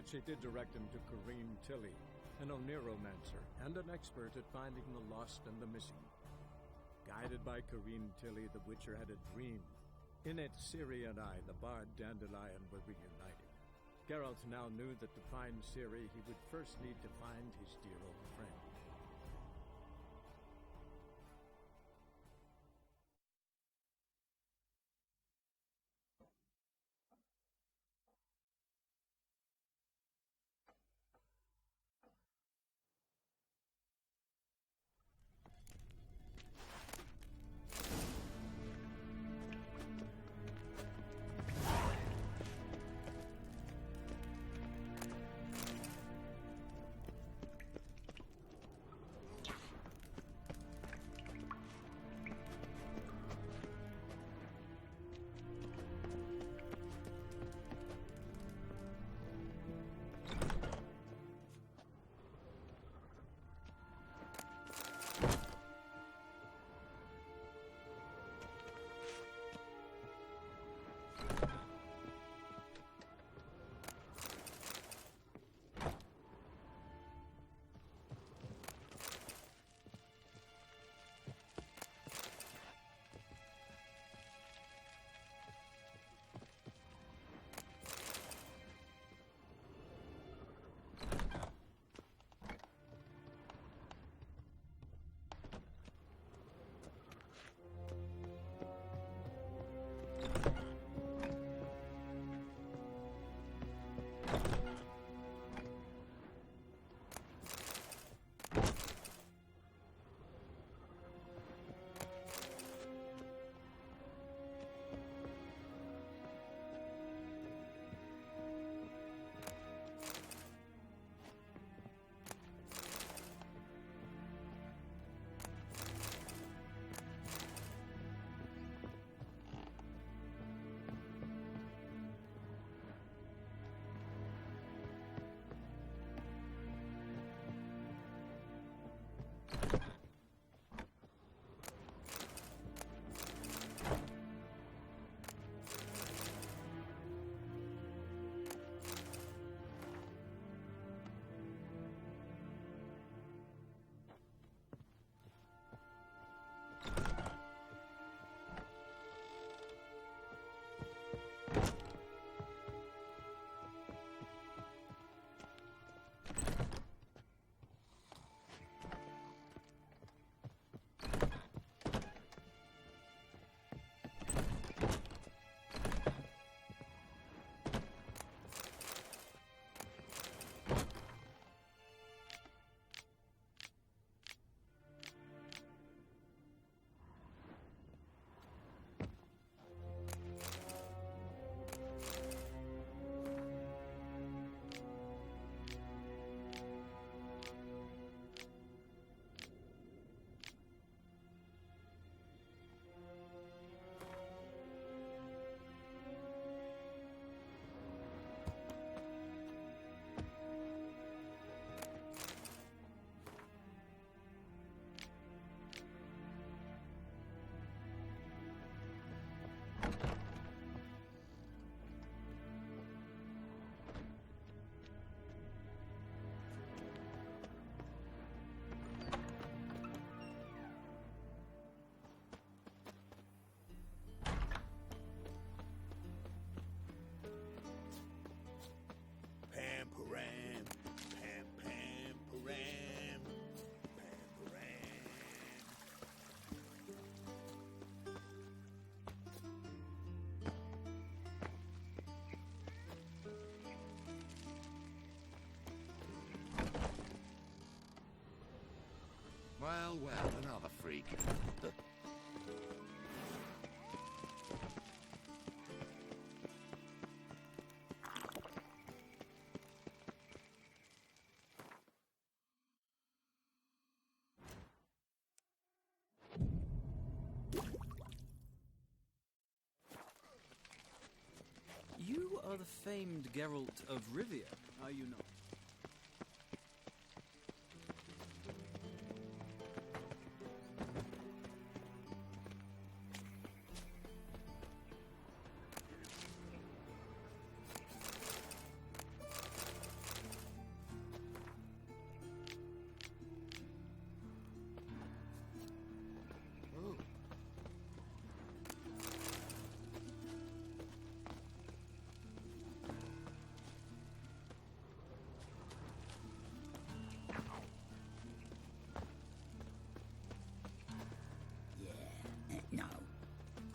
yet she did direct him to Corrine Tilly, an oneromancer and an expert at finding the lost and the missing. Guided by Corrine Tilly, the Witcher had a dream. In it, Ciri and I, the bard Dandelion, were reunited. Geralt now knew that to find Ciri, he would first need to find his dear old friend. Pam-param, pam-pam-param, pam-param. Well, another freak. You are the famed Geralt of Rivia, are you not?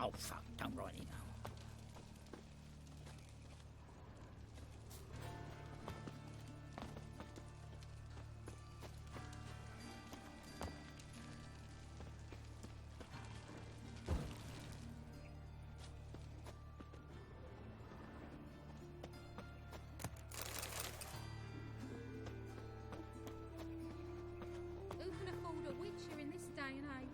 Oh, fuck, don't write it now. Who can afford a witcher in this day and age?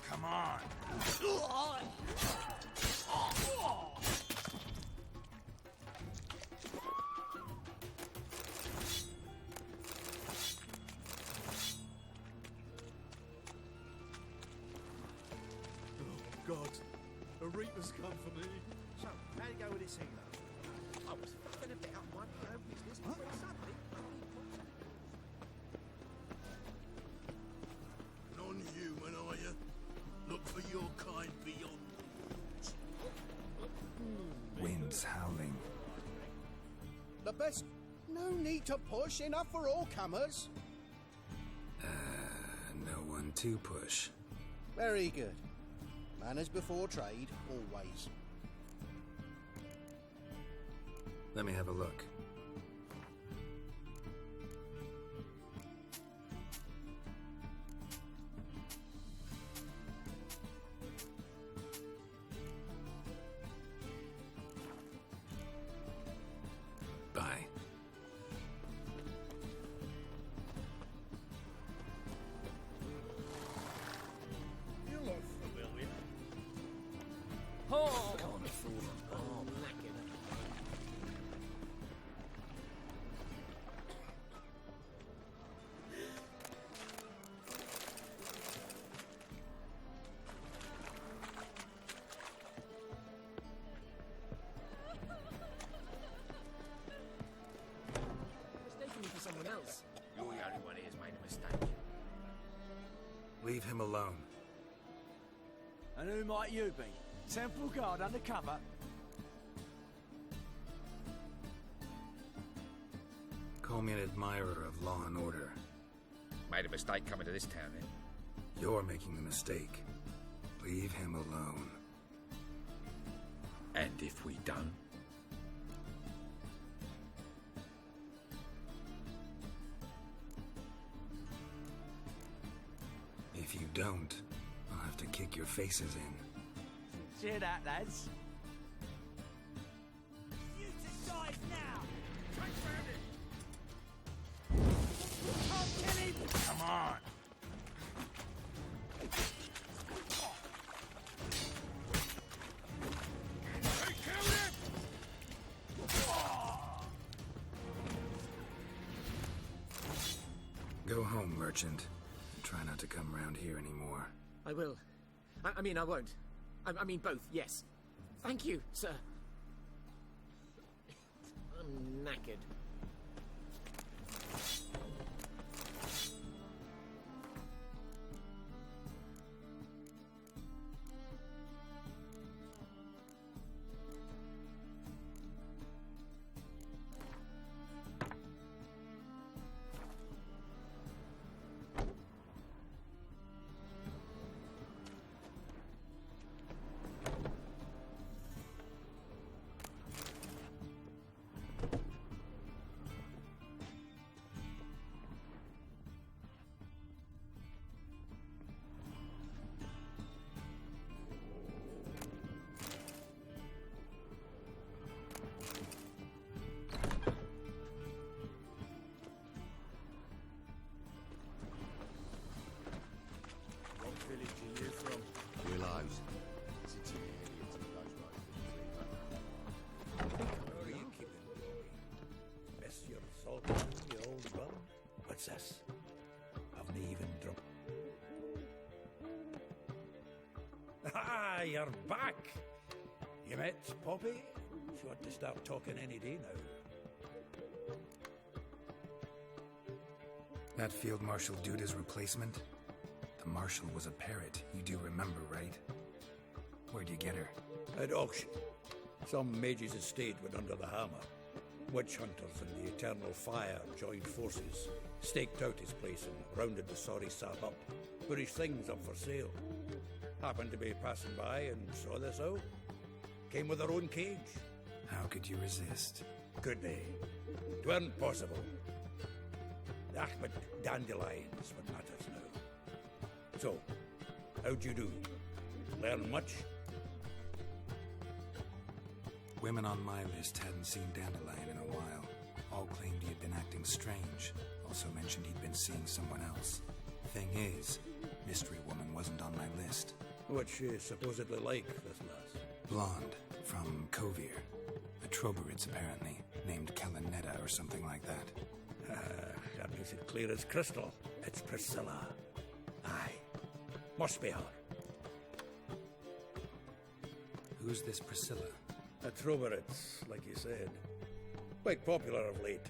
Come on. God, a reaper's come for me. So, how'd it go with this healer? I was fucking a bit up my own business when suddenly... Non-human, are you? Look for your kind beyond the woods. Wind's howling. The best... No need to push, enough for all comers. No one to push. Very good. Manners before trade, always. Let me have a look. Bye. You look familiar. Oh! Can't afford them. Oh, knackered. Mistaking me for someone else. You're the only one here's made a mistake. Leave him alone. And who might you be? Temple Guard undercover? Call me an admirer of law and order. Made a mistake coming to this town, then. You're making the mistake. Leave him alone. And if we don't? If you don't, I'll have to kick your faces in. Cheer that, lads. You decide now! I'll kill him! Come on. Go home, merchant. Try not to come round here anymore. I will. I mean, I won't. I mean, both, yes. Thank you, sir. I'm knackered. Princess of the Ah, you're back. You met Poppy? She ought to start talking any day now. That Field Marshal Duda's replacement? The Marshal was a parrot, you do remember, right? Where'd you get her? At auction. Some mage's estate went under the hammer. Witch hunters and the Eternal Fire joined forces, staked out his place and rounded the sorry sap up, put his things up for sale. Happened to be passing by and saw this out. Came with their own cage. How could you resist? Could they? It weren't possible. Ah, but dandelion's what matters now. So, how'd you do? Learn much? Women on my list hadn't seen Dandelion in a while. All claimed he had been acting strange. Also mentioned he'd been seeing someone else. Thing is, Mystery Woman wasn't on my list. What's she supposedly like, this lass? Blonde, from Kovir. A Troberits, apparently, named Kalanetta or something like that. That makes it clear as crystal. It's Priscilla. Aye. Must be her. Who's this Priscilla? A Troberits, like you said. Quite popular of late.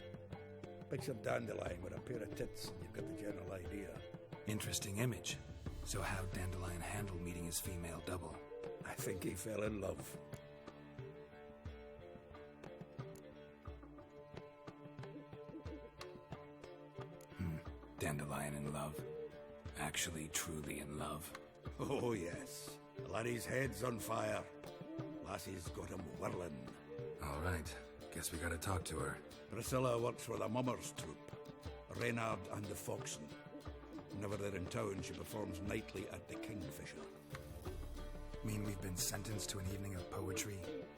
Picture Dandelion with a pair of tits, and you've got the general idea. Interesting image. So how'd Dandelion handle meeting his female double? I think he fell in love. Dandelion in love. Actually, truly in love. Oh, yes. The laddie's head's on fire. Lassie's got him whirling. All right. Guess we gotta talk to her. Priscilla works for the Mummers troupe. Reynard and the Foxen. Whenever they're in town, she performs nightly at the Kingfisher. Mean we've been sentenced to an evening of poetry?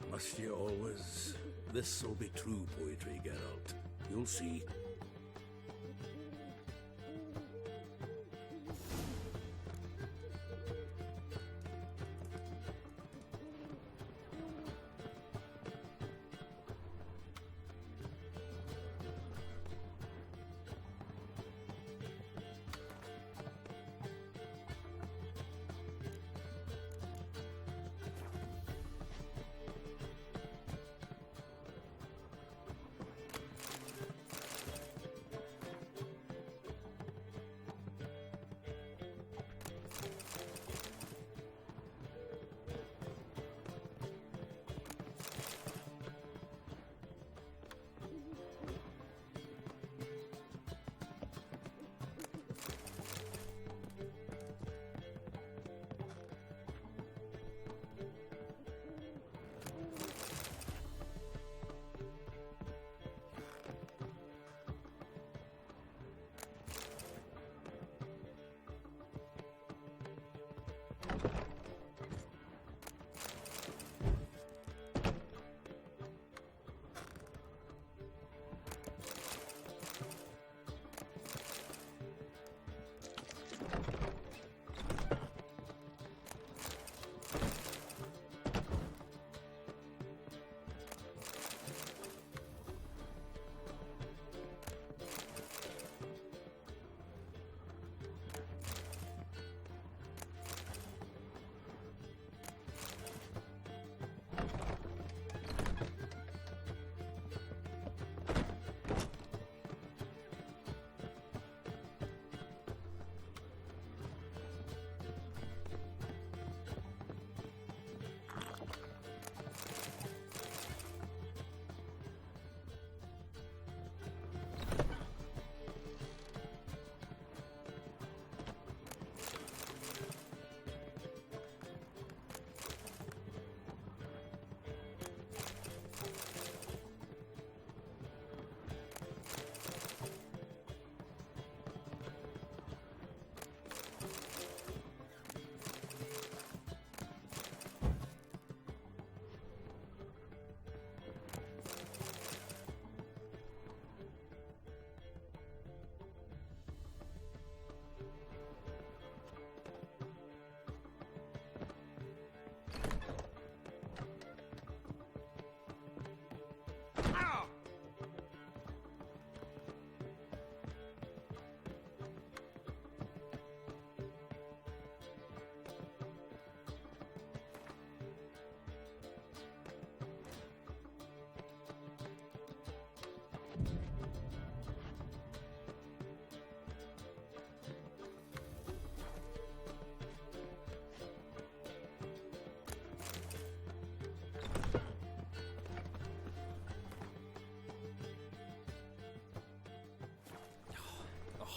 Must you always? This'll be true poetry, Geralt. You'll see.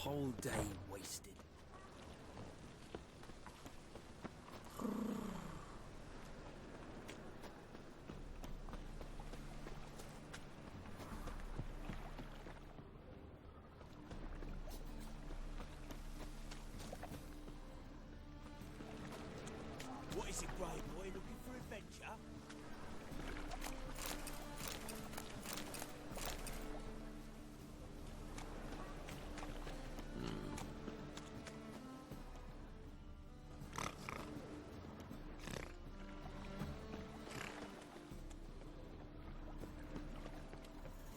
whole day wasted. What is it, brave boy? Looking for adventure?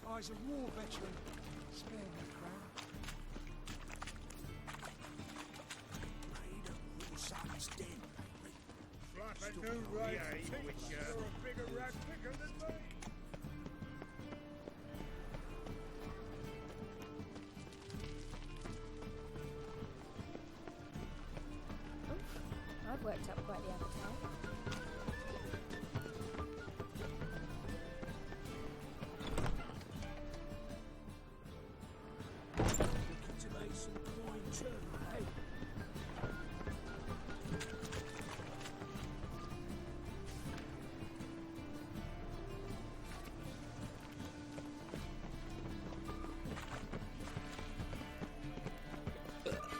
I was a war veteran. Spare me, crown. Raid of Warson's Den, lately. Like a new race teacher. You're a bigger rat picker than me. I've worked up quite the appetite. Looking to lay some coin too, eh?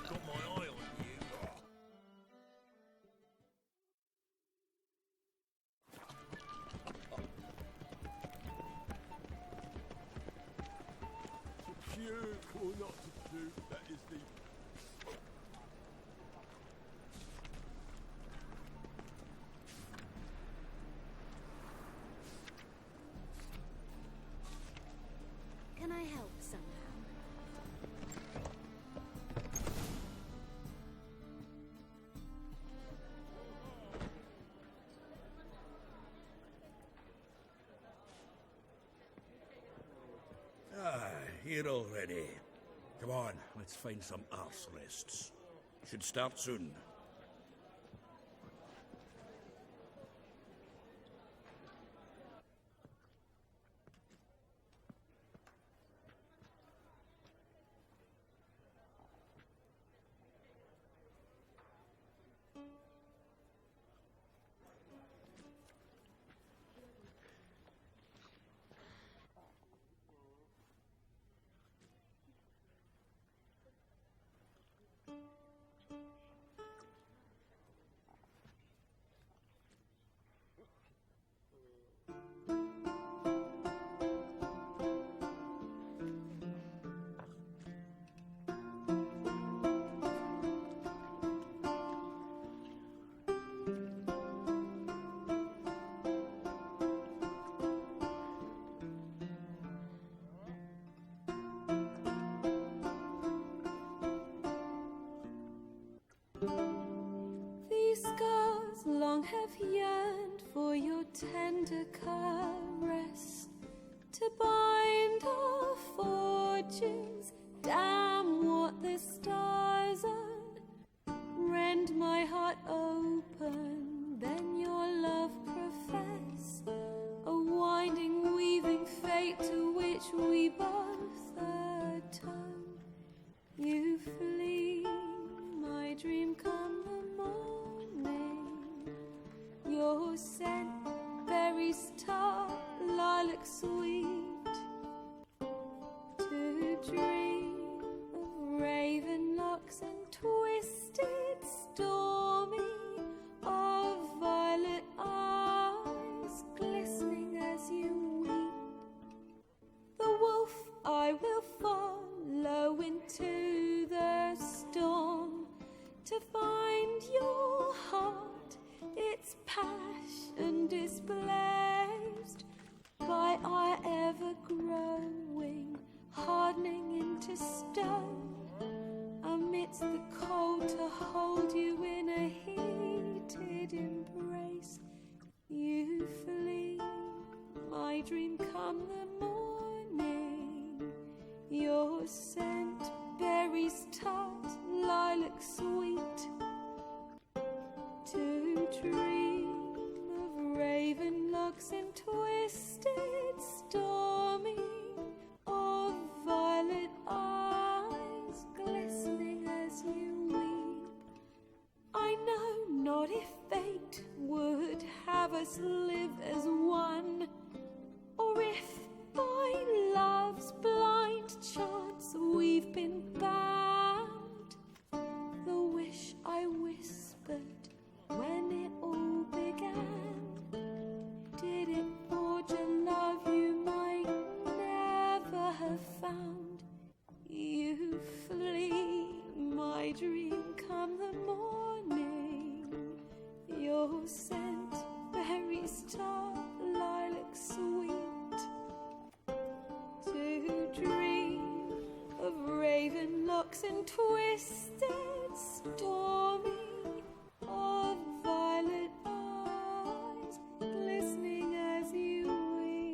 Got my eye on you. To puke or not to puke, that is the... Can I help somehow? Ah, here already. Come on, let's find some arse rests. Should start soon. These scars long have yearned for your tender caress, to bind our fortunes. Damn what the stars are. Rend my heart open, then your love profess, a winding, weaving fate to which we both atone. You flee, my dream come the morning. Your scent, berries tart, lilac sweet. To dream of raven locks and twisted, stormy, of violet eyes glistening as you weep. The wolf I will follow into the storm, to find your heart, its passion displaced by our ever-growing, hardening into stone, amidst the cold to hold you in a heated embrace. You flee, my dream come the morning. Your scent, berries tart, lilac sweet. To dream of raven locks and twisted, stormy, of violet eyes glistening. have us live as one, or if by love's blind chance we've been bound. The wish I whispered when it all began, did it forge a love you might never have found? You flee, my dream, come the morning. Your scent, berry star, lilac sweet. To dream of raven locks and twisted, stormy, of violet eyes glistening as you weep.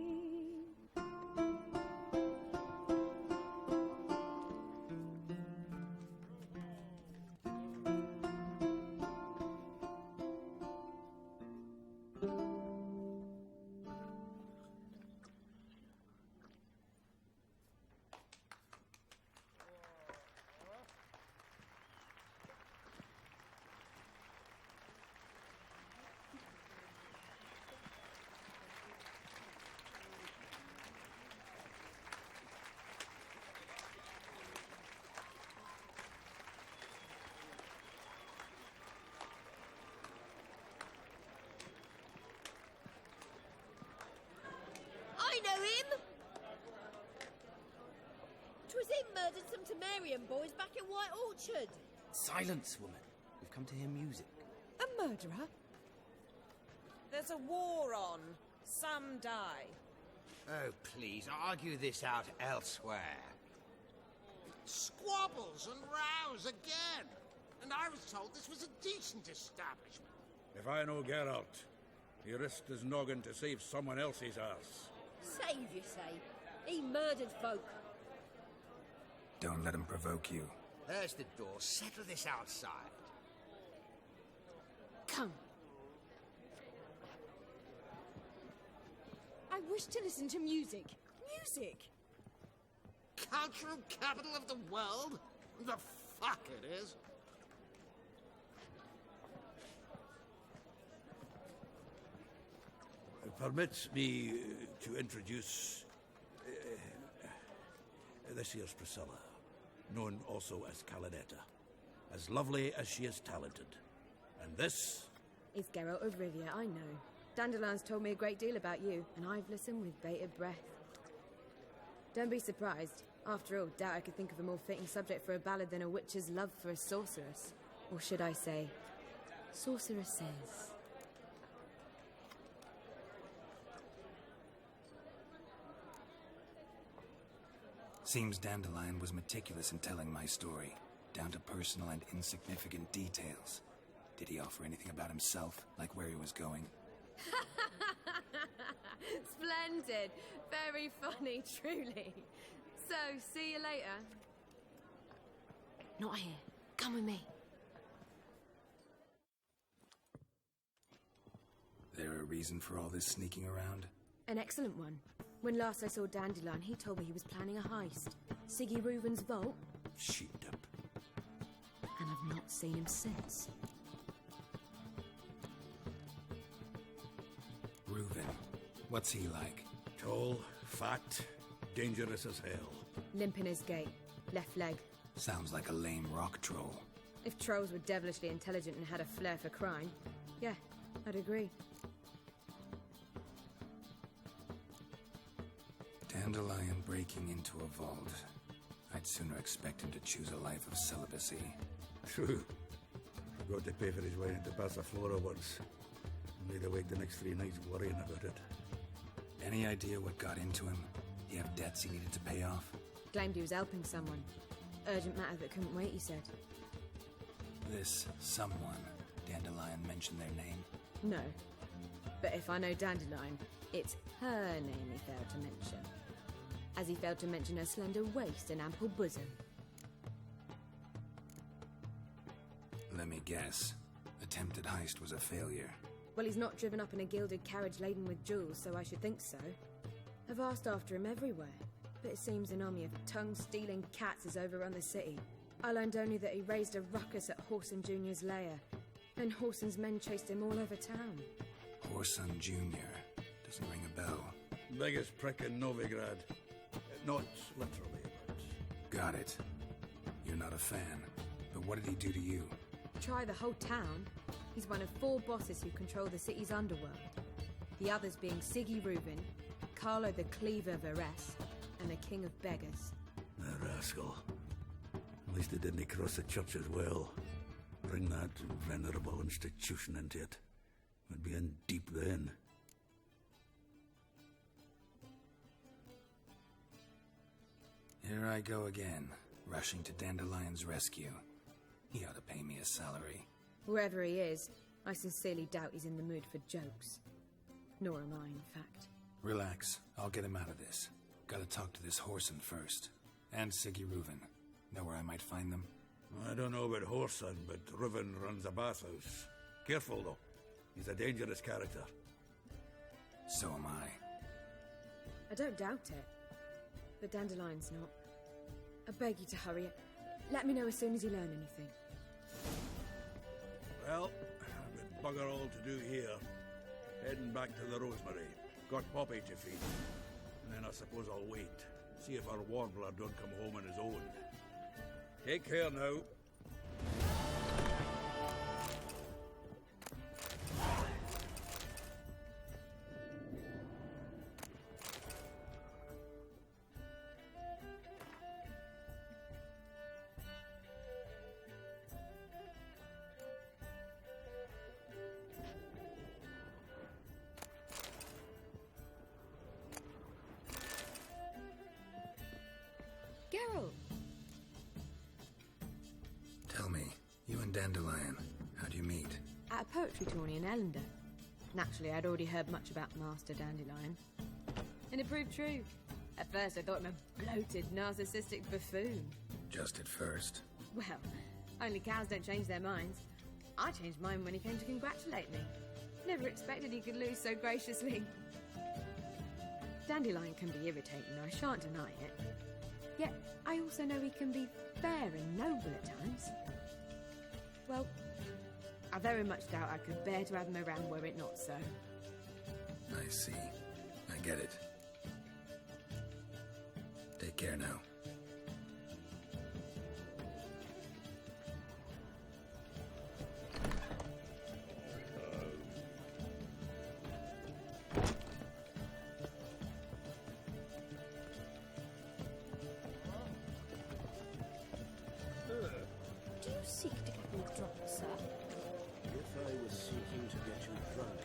I know him! 'Twas him murdered some Temerian boys back in White Orchard. Silence, woman. We've come to hear music. A murderer? There's a war on. Some die. Oh, please, argue this out elsewhere. Squabbles and rows again. And I was told this was a decent establishment. If I know Geralt, he risked his noggin to save someone else's ass. Save, you say? He murdered folk. Don't let him provoke you. There's the door. Settle this outside. Come. I wish to listen to music. Music! Cultural capital of the world? The fuck it is. Permit me to introduce... this here's Priscilla, known also as Calinetta. As lovely as she is talented. And this... It's Geralt of Rivia, I know. Dandelion's told me a great deal about you, and I've listened with bated breath. Don't be surprised. After all, doubt I could think of a more fitting subject for a ballad than a witch's love for a sorceress. Or should I say, sorceresses. Seems Dandelion was meticulous in telling my story, down to personal and insignificant details. Did he offer anything about himself, like where he was going? Splendid. Very funny, truly. So, see you later. Not here. Come with me. There a reason for all this sneaking around? An excellent one. When last I saw Dandelion, he told me he was planning a heist. Siggy Reuven's vault. Sheep-dip. And I've not seen him since. Reuven. What's he like? Tall, fat, dangerous as hell. Limp in his gait. Left leg. Sounds like a lame rock troll. If trolls were devilishly intelligent and had a flair for crime, yeah, I'd agree. Dandelion breaking into a vault. I'd sooner expect him to choose a life of celibacy. True. Got to pay for his way into Passaflora once. Laid awake the next 3 nights worrying about it. Any idea what got into him? He have debts he needed to pay off? Claimed he was helping someone. Urgent matter that couldn't wait, he said. This someone, Dandelion mentioned their name? No. But if I know Dandelion, it's her name he failed to mention. As he failed to mention her slender waist and ample bosom. Let me guess. Attempted heist was a failure. Well, he's not driven up in a gilded carriage laden with jewels, so I should think so. I've asked after him everywhere, but it seems an army of tongue-stealing cats has overrun the city. I learned only that he raised a ruckus at Horson Jr.'s lair, and Horson's men chased him all over town. Horson Jr. Doesn't ring a bell. Biggest prick in Novigrad. Not literally, but... Got it. You're not a fan. But what did he do to you? Try the whole town. He's one of 4 bosses who control the city's underworld. The others being Siggy Reuben, Carlo the Cleaver of Arrest, and the King of Beggars. The rascal. At least it didn't cross the church as well. Bring that venerable institution into it. We'd be in deep then. Here I go again, rushing to Dandelion's rescue. He ought to pay me a salary. Wherever he is, I sincerely doubt he's in the mood for jokes. Nor am I, in fact. Relax. I'll get him out of this. Gotta talk to this Horson first. And Siggy Reuven. Know where I might find them? I don't know about Horson, but Reuven runs a bathhouse. Careful, though. He's a dangerous character. So am I. I don't doubt it. But Dandelion's not. I beg you to hurry. Let me know as soon as you learn anything. Well, I've got bugger all to do here. Heading back to the Rosemary. Got Poppy to feed. And then I suppose I'll wait. See if our warbler don't come home on his own. Take care now. Geralt! Tell me, you and Dandelion, how'd you meet? At a poetry tourney in Ellender. Naturally, I'd already heard much about Master Dandelion. And it proved true. At first, I thought him a bloated, narcissistic buffoon. Just at first. Well, only cows don't change their minds. I changed mine when he came to congratulate me. Never expected he could lose so graciously. Dandelion can be irritating, I shan't deny it. Yet, I also know he can be fair and noble at times. Well, I very much doubt I could bear to have him around were it not so. I see. I get it. Take care now. Do you seek to get me drunk, sir? If I was seeking to get you drunk,